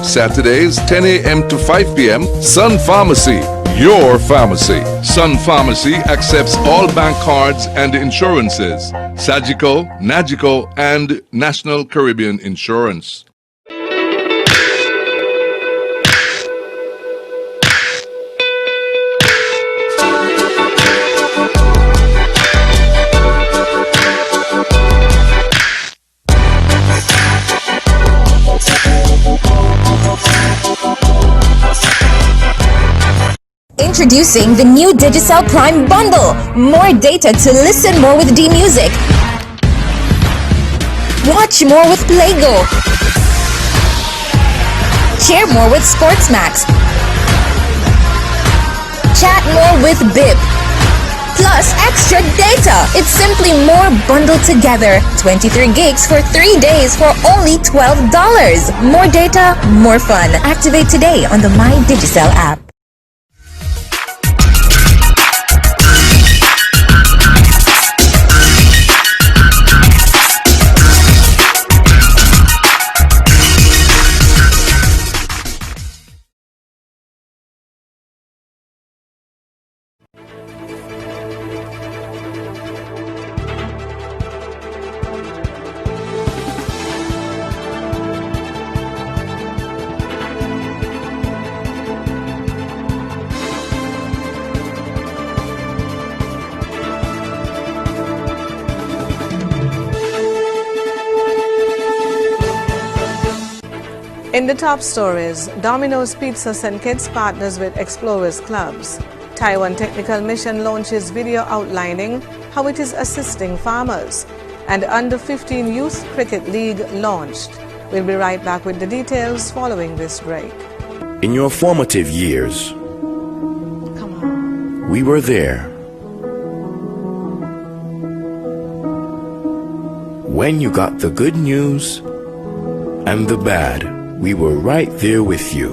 Saturdays 10 a.m. to 5 p.m. Sun Pharmacy, your pharmacy. Sun Pharmacy accepts all bank cards and insurances. Sagico, Nagico, and National Caribbean Insurance. Introducing the new Digicel Prime Bundle. More data to listen more with D-Music. Watch more with Playgo. Share more with Sportsmax. Chat more with Bip. Plus extra data. It's simply more bundled together. 23 gigs for 3 days for only $12. More data, more fun. Activate today on the My Digicel app. In the top stories, Domino's Pizza St. Kitts partners with Explorers Clubs. Taiwan Technical Mission launches video outlining how it is assisting farmers. And Under 15 Youth Cricket League launched. We'll be right back with the details following this break. In your formative years, Come on. we were there. When you got the good news and the bad, we were right there with you.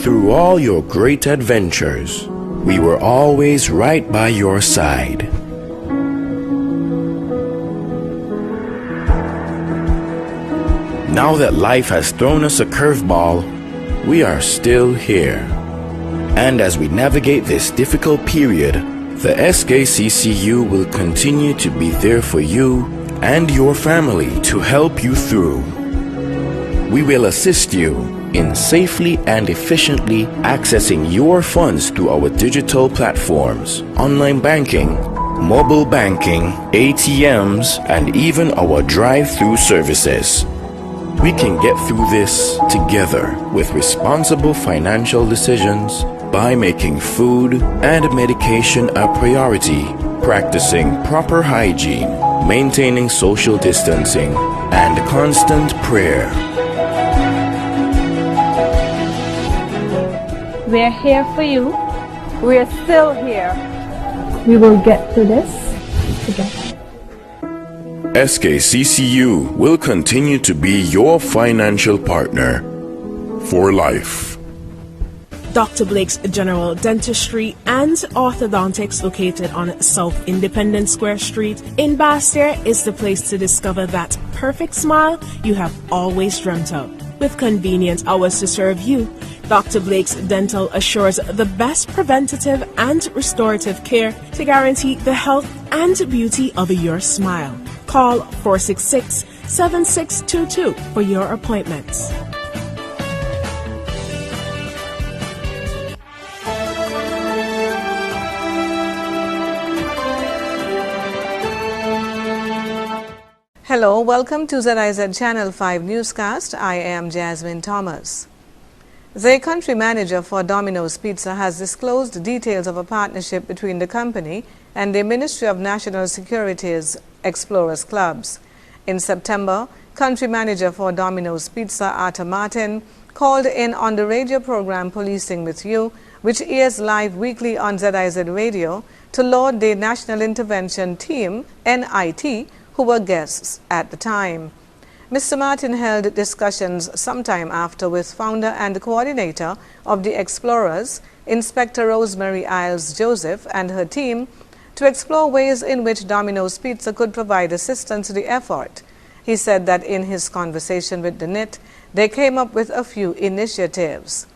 Through all your great adventures, we were always right by your side. Now that life has thrown us a curveball, we are still here. And as we navigate this difficult period, the SKCCU will continue to be there for you and your family to help you through. We will assist you in safely and efficiently accessing your funds through our digital platforms, online banking, mobile banking, ATMs, and even our drive-through services. We can get through this together with responsible financial decisions by making food and medication a priority, practicing proper hygiene, maintaining social distancing, and constant prayer. We're here for you. We're still here. We will get through this together. SKCCU will continue to be your financial partner for life. Dr. Blake's General Dentistry and Orthodontics, located on South Independence Square Street in Basseterre, is the place to discover that perfect smile you have always dreamt of. With convenient hours to serve you, Dr. Blake's Dental assures the best preventative and restorative care to guarantee the health and beauty of your smile. Call 466-7622 for your appointments. Hello, welcome to ZIZ Channel 5 newscast. I am Jasmine Thomas. The country manager for Domino's Pizza has disclosed details of a partnership between the company and the Ministry of National Security's Explorers Clubs. In September, country manager for Domino's Pizza, Arthur Martin, called in on the radio program Policing with You, which airs live weekly on ZIZ Radio, to laud the National Intervention Team, NIT, who were guests at the time. Mr. Martin held discussions sometime after with founder and coordinator of the Explorers, Inspector Rosemary Isles Joseph, and her team to explore ways in which Domino's Pizza could provide assistance to the effort. He said that in his conversation with the NIT, they came up with a few initiatives.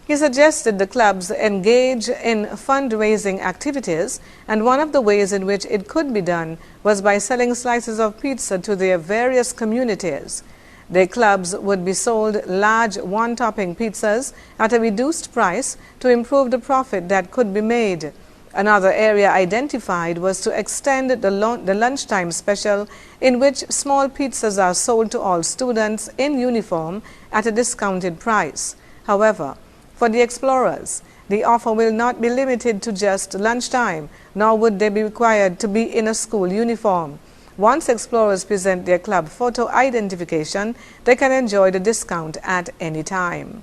He suggested the clubs engage in fundraising activities, and one of the ways in which it could be done was by selling slices of pizza to their various communities. Their clubs would be sold large one-topping pizzas at a reduced price to improve the profit that could be made. Another area identified was to extend the lunchtime special, in which small pizzas are sold to all students in uniform at a discounted price. However, for the explorers, the offer will not be limited to just lunchtime, nor would they be required to be in a school uniform. Once explorers present their club photo identification, they can enjoy the discount at any time.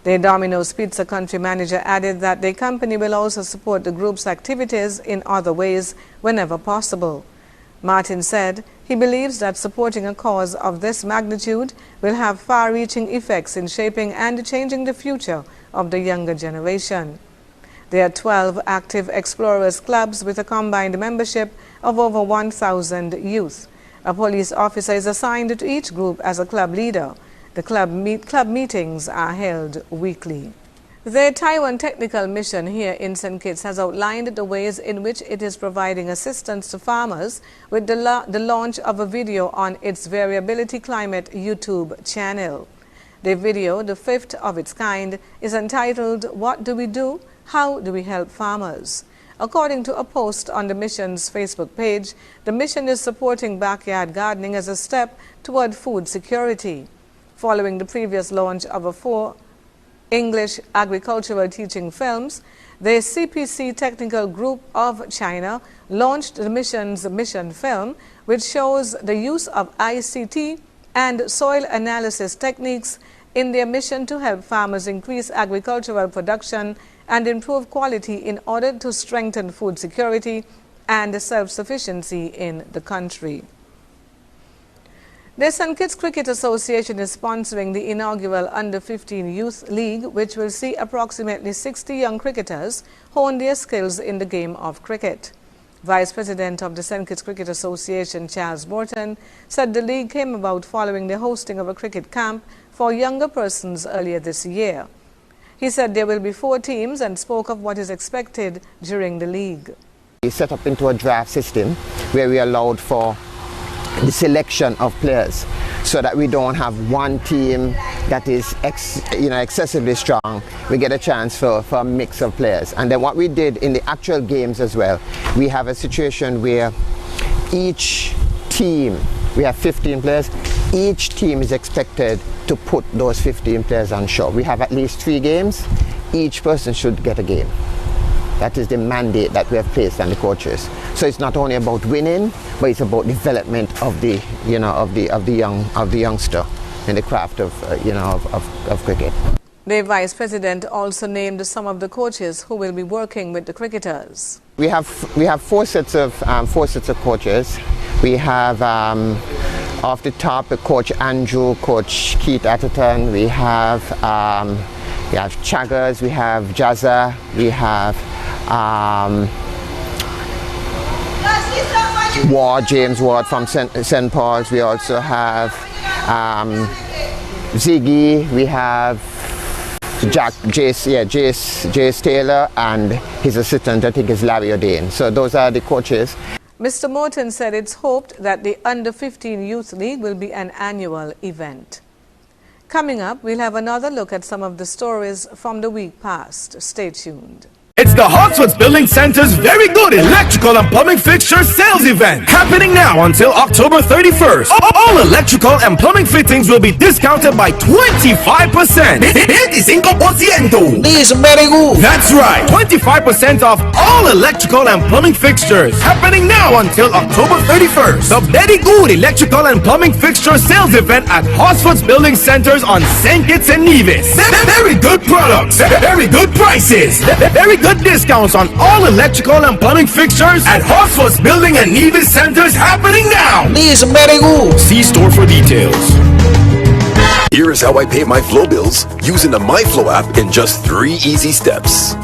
The Domino's Pizza country manager added that the company will also support the group's activities in other ways whenever possible. Martin said he believes that supporting a cause of this magnitude will have far-reaching effects in shaping and changing the future of the younger generation. There are 12 active Explorers clubs with a combined membership of over 1,000 youth. A police officer is assigned to each group as a club leader. The club meetings are held weekly. The Taiwan Technical Mission here in St. Kitts has outlined the ways in which it is providing assistance to farmers with the launch of a video on its Variability Climate YouTube channel. The video, the fifth of its kind, is entitled, "What Do We Do? How Do We Help Farmers?" According to a post on the mission's Facebook page, the mission is supporting backyard gardening as a step toward food security. Following the previous launch of 4 English agricultural teaching films, the CPC Technical Group of China launched the mission's mission film, which shows the use of ICT and soil analysis techniques in their mission to help farmers increase agricultural production and improve quality in order to strengthen food security and self-sufficiency in the country. The St. Kitts Cricket Association is sponsoring the inaugural Under-15 Youth League, which will see approximately 60 young cricketers hone their skills in the game of cricket. Vice President of the St. Kitts Cricket Association, Charles Morton, said the league came about following the hosting of a cricket camp for younger persons earlier this year. He said there will be 4 teams and spoke of what is expected during the league. We set up into a draft system where we allowed for the selection of players so that we don't have one team that is excessively strong. We get a chance for a mix of players. And then what we did in the actual games as well, we have a situation where each team, we have 15 players, each team is expected to put those 15 players on show. We have at least 3 games, each person should get a game. That is the mandate that we have placed on the coaches. So it's not only about winning, but it's about development of the youngster in the craft of cricket. The Vice President also named some of the coaches who will be working with the cricketers. We have 4 sets of coaches. We have off the top Coach Andrew, Coach Keith Atherton. We have Chaggers, we have Jazza, we have James Ward from St. Paul's. We also have Ziggy. We have Jace Taylor, and his assistant, I think, is Larry O'Dane. So those are the coaches. Mr. Morton said it's hoped that the Under-15 Youth League will be an annual event. Coming up, we'll have another look at some of the stories from the week past. Stay tuned. It's the Hawksworth Building Center's Very Good Electrical and Plumbing Fixture Sales Event, happening now until October 31st. All electrical and plumbing fittings will be discounted by 25%. That's right, 25% off all electrical and plumbing fixtures, happening now until October 31st. The Very Good Electrical and Plumbing Fixture Sales Event at Hawksworth Building Centers on St. Kitts and Nevis. Very good products, very good prices, very good discounts on all electrical and plumbing fixtures at Hawksworth Building and Nevis Centers, happening now. See store for details. Here is how I pay my Flow bills using the MyFlow app in just 3 easy steps.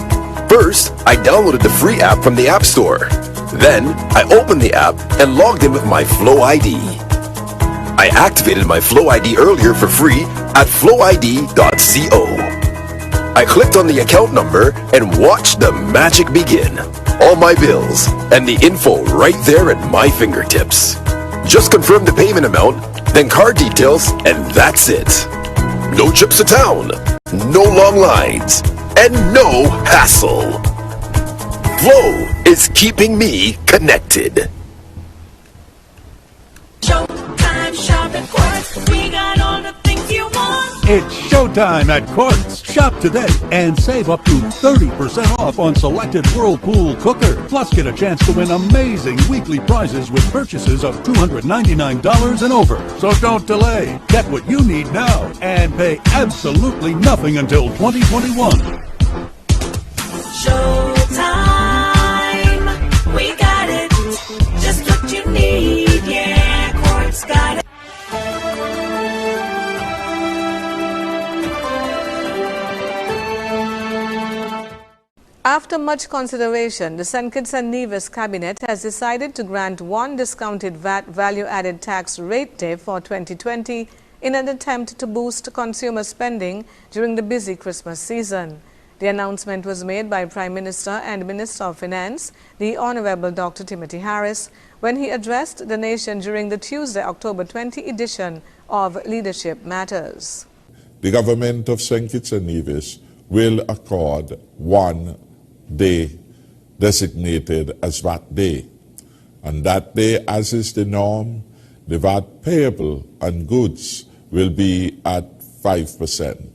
First, I downloaded the free app from the App Store. Then, I opened the app and logged in with my Flow ID. I activated my Flow ID earlier for free at flowid.co. I clicked on the account number and watched the magic begin. All my bills and the info right there at my fingertips. Just confirm the payment amount, then card details, and that's it. No trips to town, no long lines, and no hassle. Flow is keeping me connected. Showtime shopping Quartz. We got all the things you want. It's showtime at Quartz. Shop today and save up to 30% off on selected Whirlpool cooker. Plus, get a chance to win amazing weekly prizes with purchases of $299 and over. So don't delay. Get what you need now and pay absolutely nothing until 2021. Showtime. We got it. Just what you need. Yeah, Quartz got it. After much consideration, the St. Kitts and Nevis Cabinet has decided to grant one discounted VAT value-added tax rate day for 2020 in an attempt to boost consumer spending during the busy Christmas season. The announcement was made by Prime Minister and Minister of Finance, the Honorable Dr. Timothy Harris, when he addressed the nation during the Tuesday, October 20 edition of Leadership Matters. The government of St. Kitts and Nevis will accord one day designated as VAT Day. On that day, as is the norm, the VAT payable on goods will be at 5%.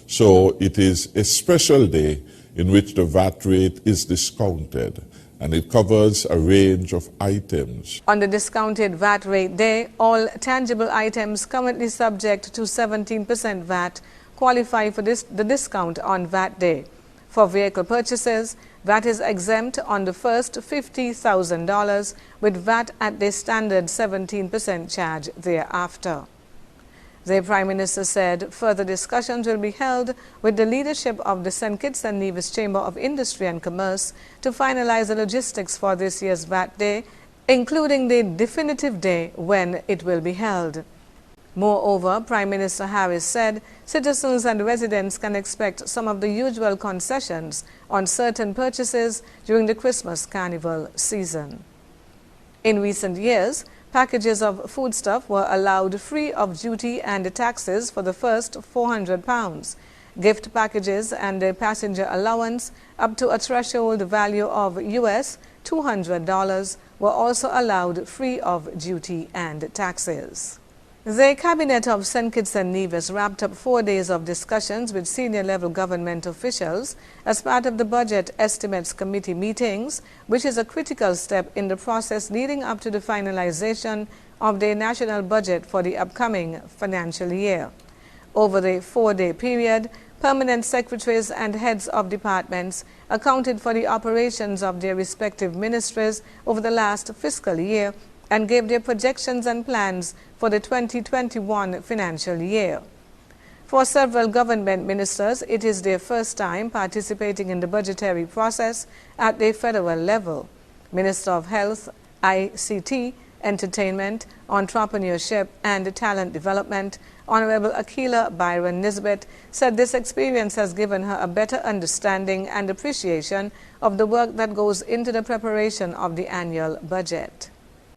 So it is a special day in which the VAT rate is discounted, and it covers a range of items. On the discounted VAT rate day, all tangible items currently subject to 17% VAT qualify for the discount on VAT day. For vehicle purchases, VAT is exempt on the first $50,000 with VAT at the standard 17% charge thereafter. The Prime Minister said further discussions will be held with the leadership of the St. Kitts and Nevis Chamber of Industry and Commerce to finalize the logistics for this year's VAT Day, including the definitive day when it will be held. Moreover, Prime Minister Harris said citizens and residents can expect some of the usual concessions on certain purchases during the Christmas carnival season. In recent years, packages of foodstuff were allowed free of duty and taxes for the first £400. Gift packages and a passenger allowance up to a threshold value of US $200 were also allowed free of duty and taxes. The Cabinet of St. Kitts and Nevis wrapped up 4 days of discussions with senior-level government officials as part of the Budget Estimates Committee meetings, which is a critical step in the process leading up to the finalization of the national budget for the upcoming financial year. Over the 4-day period, permanent secretaries and heads of departments accounted for the operations of their respective ministries over the last fiscal year and gave their projections and plans for the 2021 financial year. For several government ministers, it is their first time participating in the budgetary process at the federal level. Minister of Health, ICT, Entertainment, Entrepreneurship and Talent Development, Honorable Akila Byron Nisbet, said this experience has given her a better understanding and appreciation of the work that goes into the preparation of the annual budget.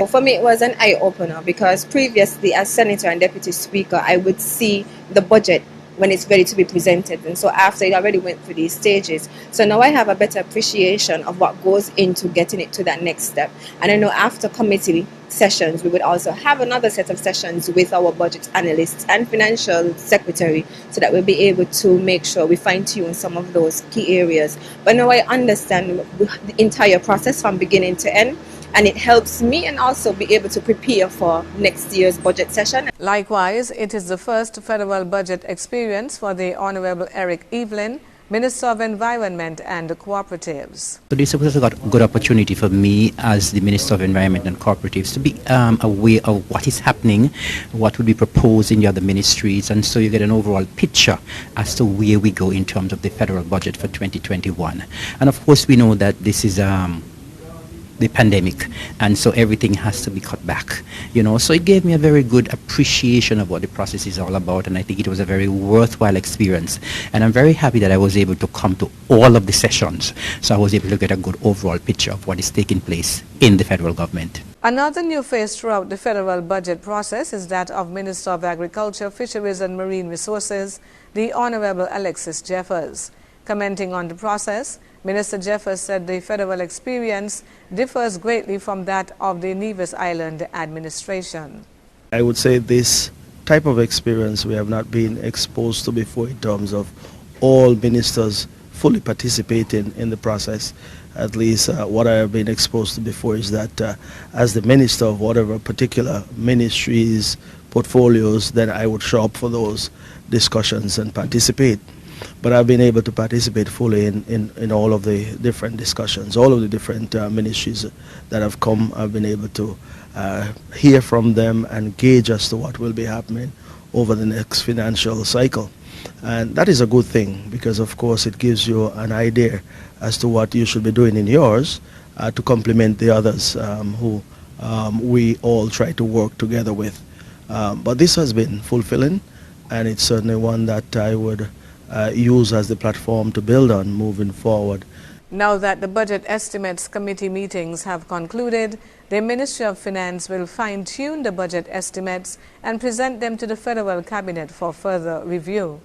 For me, it was an eye-opener because previously as Senator and Deputy Speaker, I would see the budget when it's ready to be presented. And so after it already went through these stages. So now I have a better appreciation of what goes into getting it to that next step. And I know after committee sessions, we would also have another set of sessions with our budget analysts and financial secretary so that we'll be able to make sure we fine-tune some of those key areas. But now I understand the entire process from beginning to end, and it helps me and also be able to prepare for next year's budget session. Likewise, it is the first federal budget experience for the Honorable Eric Evelyn, Minister of Environment and Cooperatives. So this was a good opportunity for me as the Minister of Environment and Cooperatives to be aware of what is happening, what would be proposed in the other ministries, and so you get an overall picture as to where we go in terms of the federal budget for 2021. And of course we know that this is the pandemic, and so everything has to be cut back. So it gave me a very good appreciation of what the process is all about, and I think it was a very worthwhile experience. And I'm very happy that I was able to come to all of the sessions, so I was able to get a good overall picture of what is taking place in the federal government. Another new phase throughout the federal budget process is that of Minister of Agriculture, Fisheries and Marine Resources, the Honorable Alexis Jeffers. Commenting on the process, Minister Jeffers said the federal experience differs greatly from that of the Nevis Island administration. I would say this type of experience we have not been exposed to before in terms of all ministers fully participating in the process. At least what I have been exposed to before is that as the minister of whatever particular ministries, portfolios, then I would show up for those discussions and participate. But I've been able to participate fully in all of the different discussions, all of the different ministries that have come. I've been able to hear from them and gauge as to what will be happening over the next financial cycle. And that is a good thing because, of course, it gives you an idea as to what you should be doing in yours to complement the others who we all try to work together with. But this has been fulfilling, and it's certainly one that I would use as the platform to build on moving forward. Now that the Budget Estimates Committee meetings have concluded, the Ministry of Finance will fine-tune the budget estimates and present them to the Federal Cabinet for further review.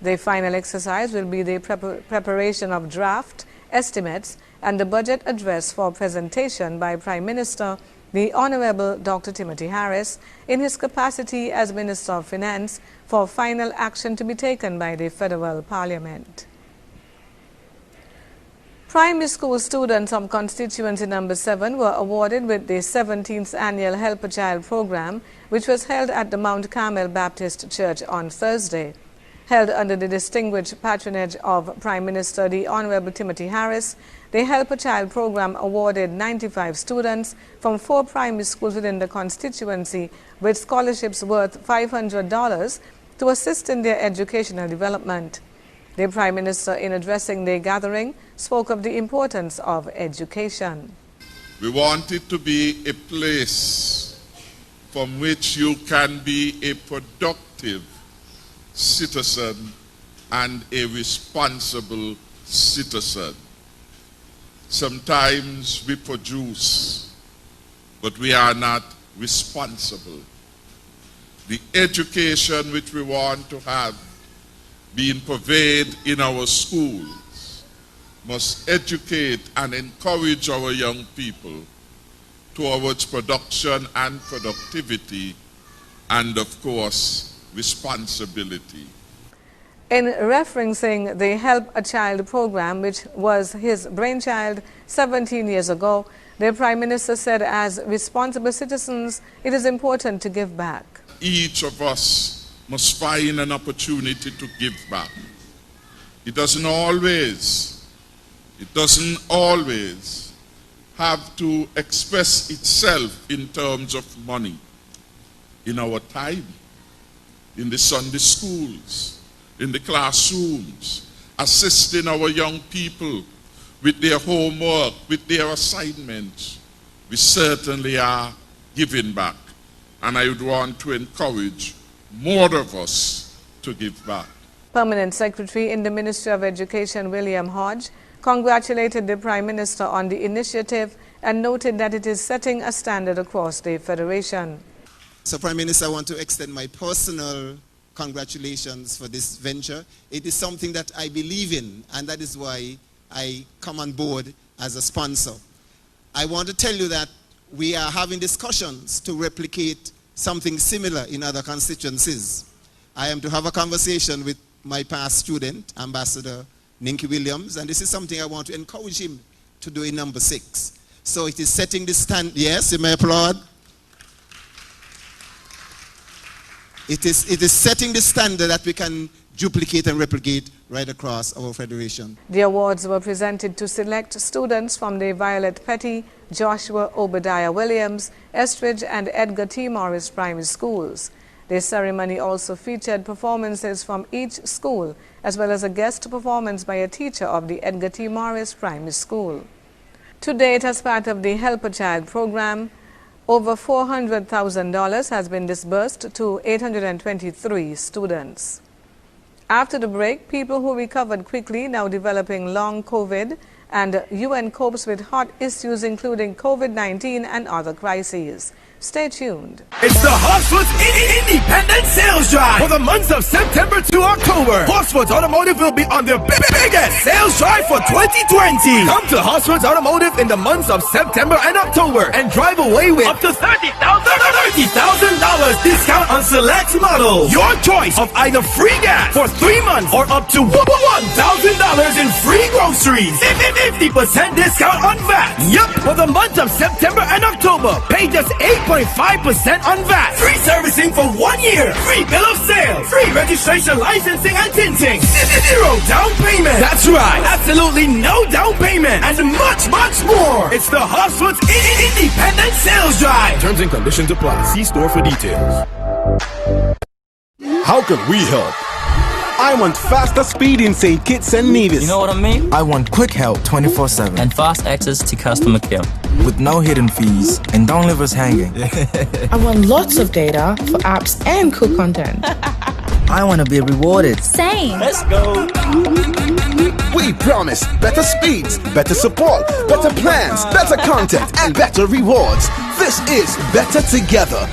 The final exercise will be the preparation of draft estimates and the budget address for presentation by Prime Minister, the Honorable Dr. Timothy Harris, in his capacity as Minister of Finance, for final action to be taken by the Federal Parliament. Primary school students of constituency number 7 were awarded with the 17th annual Help a Child program, which was held at the Mount Carmel Baptist Church on Thursday. Held under the distinguished patronage of Prime Minister the Honorable Timothy Harris, the Help a Child program awarded 95 students from 4 primary schools within the constituency with scholarships worth $500 to assist in their educational development. The Prime Minister, in addressing the gathering, spoke of the importance of education. We want it to be a place from which you can be a productive citizen and a responsible citizen. Sometimes we produce, but we are not responsible. The education which we want to have being pervaded in our schools must educate and encourage our young people towards production and productivity and, of course, responsibility. In referencing the Help a Child program, which was his brainchild 17 years ago, the Prime Minister said, as responsible citizens, it is important to give back. Each of us must find an opportunity to give back. It doesn't always have to express itself in terms of money. In our time, in the Sunday schools, in the classrooms, assisting our young people with their homework, with their assignments, we certainly are giving back. And I would want to encourage more of us to give back. Permanent Secretary in the Ministry of Education, William Hodge, congratulated the Prime Minister on the initiative and noted that it is setting a standard across the Federation. So, Prime Minister, I want to extend my personal congratulations for this venture. It is something that I believe in, and that is why I come on board as a sponsor. I want to tell you that we are having discussions to replicate something similar in other constituencies. I am to have a conversation with my past student, Ambassador Ninky Williams, and this is something I want to encourage him to do in number 6. So it is setting the standard. Yes, you may applaud. It is setting the standard that we can duplicate and replicate right across our federation. The awards were presented to select students from the Violet Petty, Joshua Obadiah Williams, Estridge and Edgar T. Morris primary schools. The ceremony also featured performances from each school, as well as a guest performance by a teacher of the Edgar T. Morris primary school. To date, as part of the Help a Child program, over $400,000 has been disbursed to 823 students. After the break, people who recovered quickly now developing long COVID, and UN copes with hot issues including COVID-19 and other crises. Stay tuned. It's the Horsford's Independent Sales Drive for the months of September to October. Horsford's Automotive will be on their biggest sales drive for 2020. Come to Horsford's Automotive in the months of September and October and drive away with up to $30,000 discount on select models. Your choice of either free gas for 3 months or up to $1,000 in free groceries. 50% discount on VAT. Yup, for the month of September and October, pay just 8.5% on VAT. Free servicing for 1 year. Free bill of sale. Free registration, licensing, and tinting. 0 down payment. That's right. Absolutely no down payment. And much, much more. It's the Horsford's Independent Sales Drive. Terms and conditions apply. See store for details. How can we help? I want faster speed in St. Kitts and Nevis. You know what I mean? I want quick help 24/7 and fast access to customer care with no hidden fees, and don't leave us hanging. I want lots of data for apps and cool content. I want to be rewarded. Same. Let's go. We promise better speeds, better support, better plans, better content, and better rewards. This is Better Together.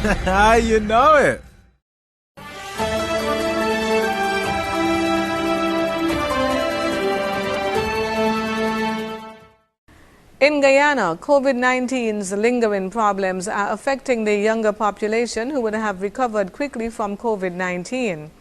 You know it. In Guyana, COVID-19's lingering problems are affecting the younger population who would have recovered quickly from COVID-19.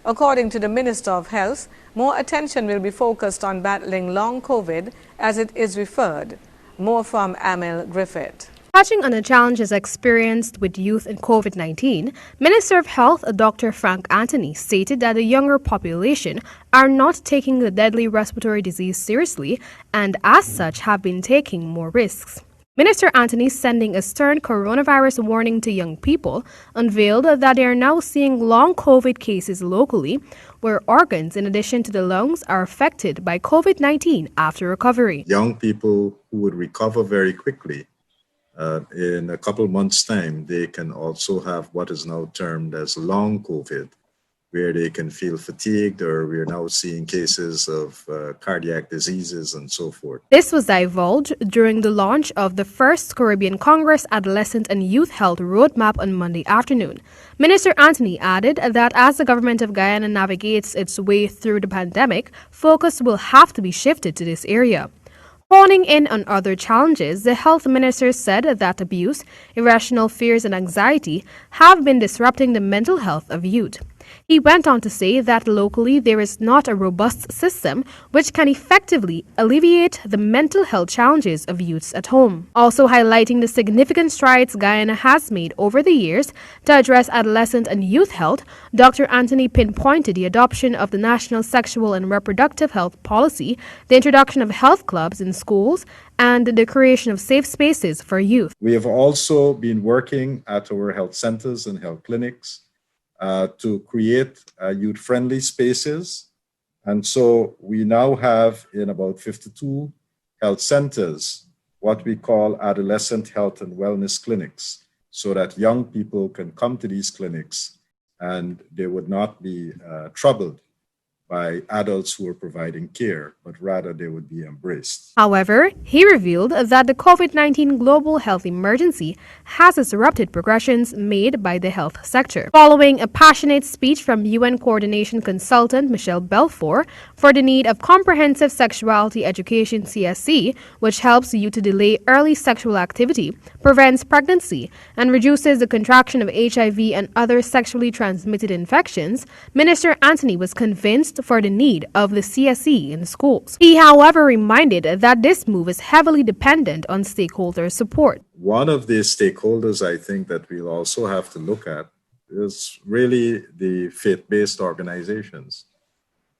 According to the Minister of Health, more attention will be focused on battling long COVID, as it is referred. More from Amel Griffith. Touching on the challenges experienced with youth in COVID-19, Minister of Health Dr. Frank Anthony stated that the younger population are not taking the deadly respiratory disease seriously and as such have been taking more risks. Minister Anthony, sending a stern coronavirus warning to young people, unveiled that they are now seeing long COVID cases locally, where organs in addition to the lungs are affected by COVID-19 after recovery. Young people who would recover very quickly, in a couple months' time, they can also have what is now termed as long COVID, where they can feel fatigued, or we're now seeing cases of cardiac diseases and so forth. This was divulged during the launch of the first Caribbean Congress Adolescent and Youth Health Roadmap on Monday afternoon. Minister Anthony added that as the government of Guyana navigates its way through the pandemic, focus will have to be shifted to this area. Honing in on other challenges, the health minister said that abuse, irrational fears and anxiety have been disrupting the mental health of youth. He went on to say that locally there is not a robust system which can effectively alleviate the mental health challenges of youths at home. Also highlighting the significant strides Guyana has made over the years to address adolescent and youth health, Dr. Anthony pinpointed the adoption of the National Sexual and Reproductive Health Policy, the introduction of health clubs in schools, and the creation of safe spaces for youth. We have also been working at our health centers and health clinics to create youth-friendly spaces. And so we now have in about 52 health centers what we call adolescent health and wellness clinics, so that young people can come to these clinics and they would not be troubled by adults who are providing care, but rather they would be embraced. However, he revealed that the COVID-19 global health emergency has disrupted progressions made by the health sector. Following a passionate speech from UN coordination consultant Michelle Belfour for the need of comprehensive sexuality education CSC, which helps you to delay early sexual activity, prevents pregnancy, and reduces the contraction of HIV and other sexually transmitted infections, Minister Anthony was convinced for the need of the CSE in schools. He, however, reminded that this move is heavily dependent on stakeholder support. One of the stakeholders I think that we'll also have to look at is really the faith-based organizations,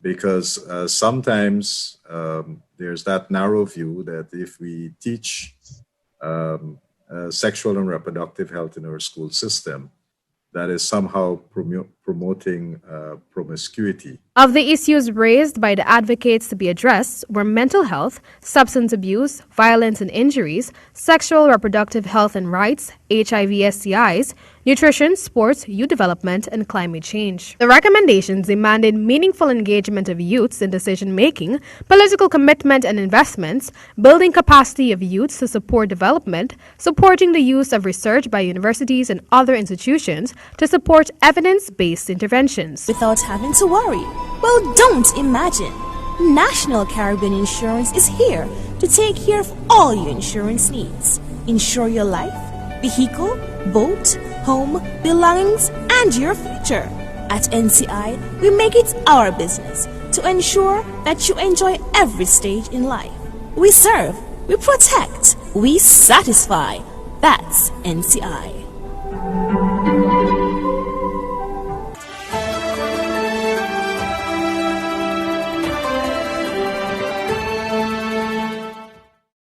because sometimes there's that narrow view that if we teach sexual and reproductive health in our school system, that is somehow promoting promiscuity. Of the issues raised by the advocates to be addressed were mental health, substance abuse, violence and injuries, sexual reproductive health and rights, HIV STIs, nutrition, sports, youth development, and climate change. The recommendations demanded meaningful engagement of youths in decision-making, political commitment and investments, building capacity of youths to support development, supporting the use of research by universities and other institutions to support evidence-based interventions. Without having to worry. Well, don't imagine. National Caribbean Insurance is here to take care of all your insurance needs. Insure your life, vehicle, boat, home, belongings, and your future. At NCI, we make it our business to ensure that you enjoy every stage in life. We serve, we protect, we satisfy. That's NCI.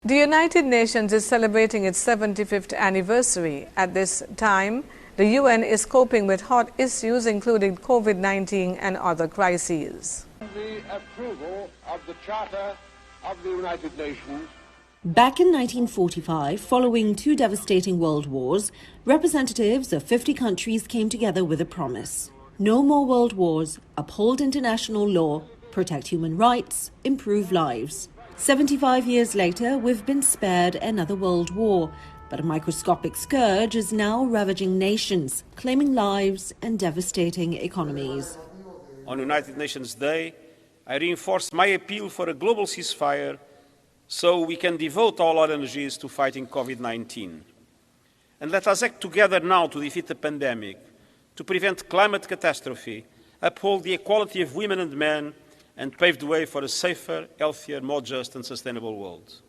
The United Nations is celebrating its 75th anniversary. At this time, the UN is coping with hot issues including COVID-19 and other crises. The approval of the Charter of the United Nations. Back in 1945, following two devastating world wars, representatives of 50 countries came together with a promise. No more world wars, uphold international law, protect human rights, improve lives. 75 years later, we've been spared another world war, but a microscopic scourge is now ravaging nations, claiming lives and devastating economies. On United Nations Day, I reinforced my appeal for a global ceasefire so we can devote all our energies to fighting COVID-19. And let us act together now to defeat the pandemic, to prevent climate catastrophe, uphold the equality of women and men, and pave the way for a safer, healthier, more just and sustainable world.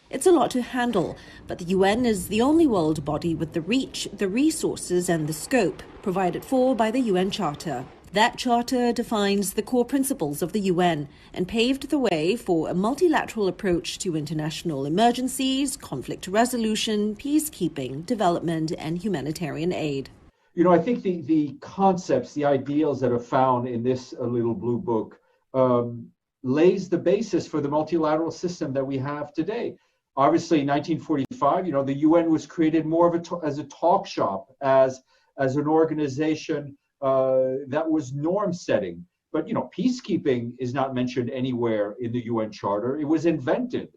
It's a lot to handle, but the UN is the only world body with the reach, the resources and the scope provided for by the UN Charter. That charter defines the core principles of the UN and paved the way for a multilateral approach to international emergencies, conflict resolution, peacekeeping, development and humanitarian aid. You know, I think the concepts, the ideals that are found in this little blue book lays the basis for the multilateral system that we have today. Obviously, in 1945, you know, the UN was created more of as a talk shop, as an organization that was norm setting. But, you know, peacekeeping is not mentioned anywhere in the UN Charter. It was invented.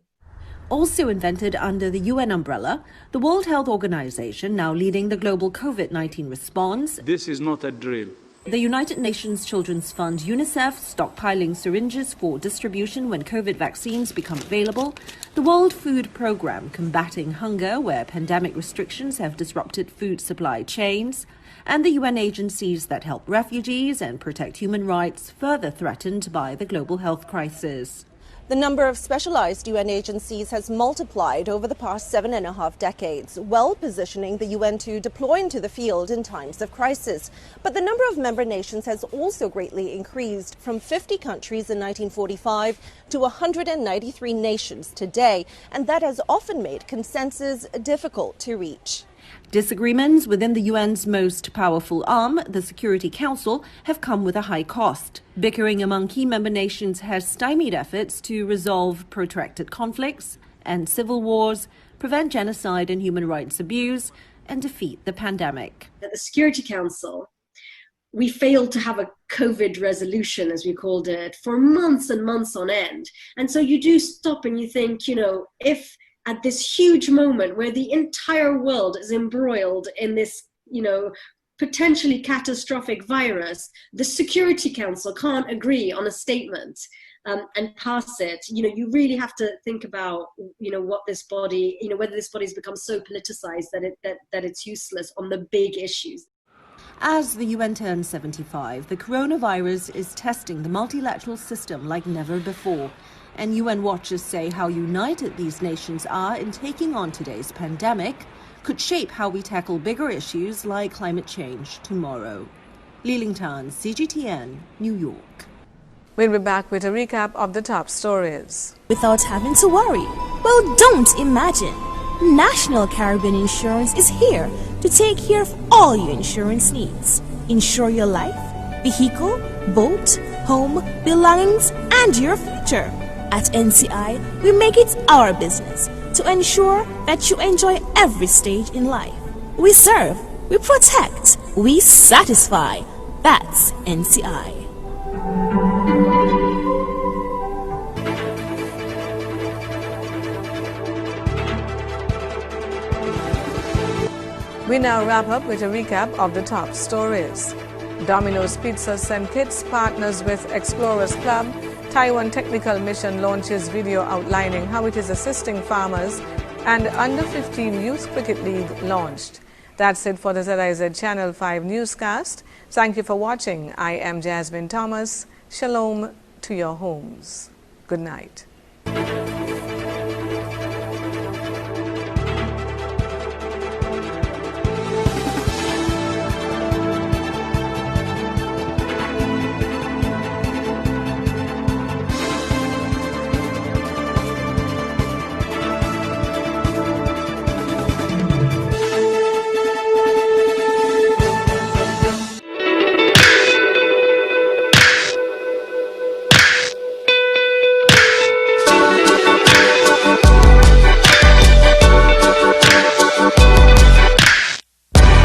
Also invented under the UN umbrella, the World Health Organization, now leading the global COVID-19 response. This is not a drill. The United Nations Children's Fund, UNICEF, stockpiling syringes for distribution when COVID vaccines become available. The World Food Programme, combating hunger where pandemic restrictions have disrupted food supply chains. And the UN agencies that help refugees and protect human rights, further threatened by the global health crisis. The number of specialized UN agencies has multiplied over the past 7.5 decades, well positioning the UN to deploy into the field in times of crisis. But the number of member nations has also greatly increased, from 50 countries in 1945 to 193 nations today, and that has often made consensus difficult to reach. Disagreements within the UN's most powerful arm, the Security Council, have come with a high cost. Bickering among key member nations has stymied efforts to resolve protracted conflicts and civil wars, prevent genocide and human rights abuse, and defeat the pandemic. At the Security Council, we failed to have a COVID resolution, as we called it, for months and months on end. And so you do stop and you think, you know, if at this huge moment where the entire world is embroiled in this, you know, potentially catastrophic virus, the Security Council can't agree on a statement and pass it. You know, you really have to think about, you know, what this body, you know, whether this body's become so politicized that it's useless on the big issues. As the UN turns 75, the coronavirus is testing the multilateral system like never before. And UN watchers say how united these nations are in taking on today's pandemic could shape how we tackle bigger issues like climate change tomorrow. Leeling Tan, CGTN, New York. We'll be back with a recap of the top stories. Without having to worry. Well, don't imagine. National Caribbean Insurance is here to take care of all your insurance needs. insure your life, vehicle, boat, home, belongings, and your future. At NCI, we make it our business to ensure that you enjoy every stage in life. We serve, we protect, we satisfy. That's NCI. We now wrap up with a recap of the top stories. Domino's Pizza Send Kits partners with Explorers Club. Taiwan Technical Mission launches video outlining how it is assisting farmers, and Under 15 Youth Cricket League launched. That's it for the ZIZ Channel 5 newscast. Thank you for watching. I am Jasmine Thomas. Shalom to your homes. Good night.